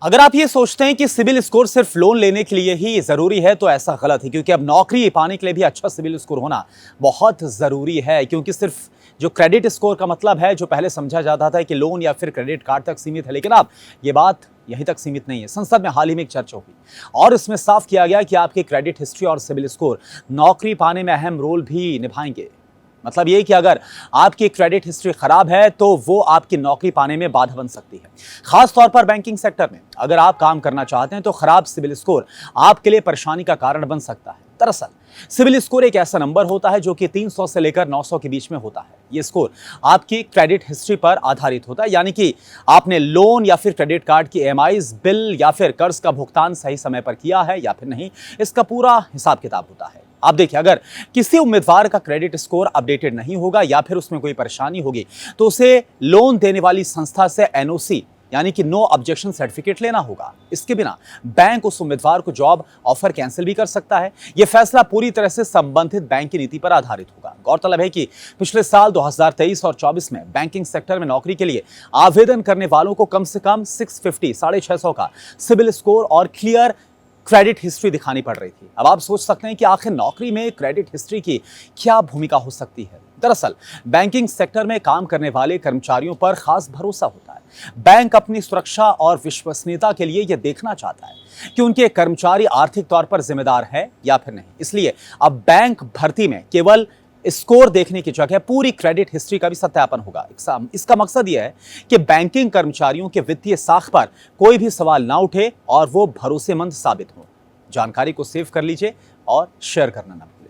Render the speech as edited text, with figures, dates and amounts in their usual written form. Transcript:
अगर आप ये सोचते हैं कि सिबिल स्कोर सिर्फ लोन लेने के लिए ही जरूरी है तो ऐसा गलत है, क्योंकि अब नौकरी पाने के लिए भी अच्छा सिबिल स्कोर होना बहुत जरूरी है। क्योंकि सिर्फ जो क्रेडिट स्कोर का मतलब है, जो पहले समझा जाता था कि लोन या फिर क्रेडिट कार्ड तक सीमित है, लेकिन अब ये बात यहीं तक सीमित नहीं है। संसद में हाल ही में एक चर्चा हुई और इसमें साफ किया गया कि आपकी क्रेडिट हिस्ट्री और सिबिल स्कोर नौकरी पाने में अहम रोल भी निभाएंगे। मतलब ये कि अगर आपकी क्रेडिट हिस्ट्री खराब है तो वो आपकी नौकरी पाने में बाधा बन सकती है। खास तौर पर बैंकिंग सेक्टर में अगर आप काम करना चाहते हैं तो खराब सिबिल स्कोर आपके लिए परेशानी का कारण बन सकता है। दरअसल सिबिल स्कोर एक ऐसा नंबर होता है जो कि 300 से लेकर 900 के बीच में होता है। ये स्कोर आपकी क्रेडिट हिस्ट्री पर आधारित होता है, यानी कि आपने लोन या फिर क्रेडिट कार्ड की ईएमआईज, बिल या फिर कर्ज का भुगतान सही समय पर किया है या फिर नहीं, इसका पूरा हिसाब किताब होता है। आप देखिए, अगर किसी उम्मीदवार का क्रेडिट स्कोर अपडेटेड नहीं होगा या फिर उसमें कोई परेशानी होगी तो उसे लोन देने वाली संस्था से एनओसी यानी कि नो ऑब्जेक्शन सर्टिफिकेट लेना होगा। इसके बिना बैंक उस उम्मीदवार को जॉब ऑफर कैंसिल भी कर सकता है। यह फैसला पूरी तरह से संबंधित बैंक की नीति पर आधारित होगा। गौरतलब है कि पिछले साल 2023 और 24 में बैंकिंग सेक्टर में नौकरी के लिए आवेदन करने वालों को कम से कम 650 650 का सिबिल स्कोर और क्लियर क्रेडिट हिस्ट्री दिखानी पड़ रही थी। अब आप सोच सकते हैं कि आखिर नौकरी में क्रेडिट हिस्ट्री की क्या भूमिका हो सकती है। दरअसल बैंकिंग सेक्टर में काम करने वाले कर्मचारियों पर खास भरोसा होता है। बैंक अपनी सुरक्षा और विश्वसनीयता के लिए यह देखना चाहता है कि उनके कर्मचारी आर्थिक तौर पर जिम्मेदार है या फिर नहीं। इसलिए अब बैंक भर्ती में केवल स्कोर देखने की जगह पूरी क्रेडिट हिस्ट्री का भी सत्यापन होगा। इसका मकसद यह है कि बैंकिंग कर्मचारियों के वित्तीय साख पर कोई भी सवाल ना उठे और वो भरोसेमंद साबित हो। जानकारी को सेव कर लीजिए और शेयर करना ना भूलिए।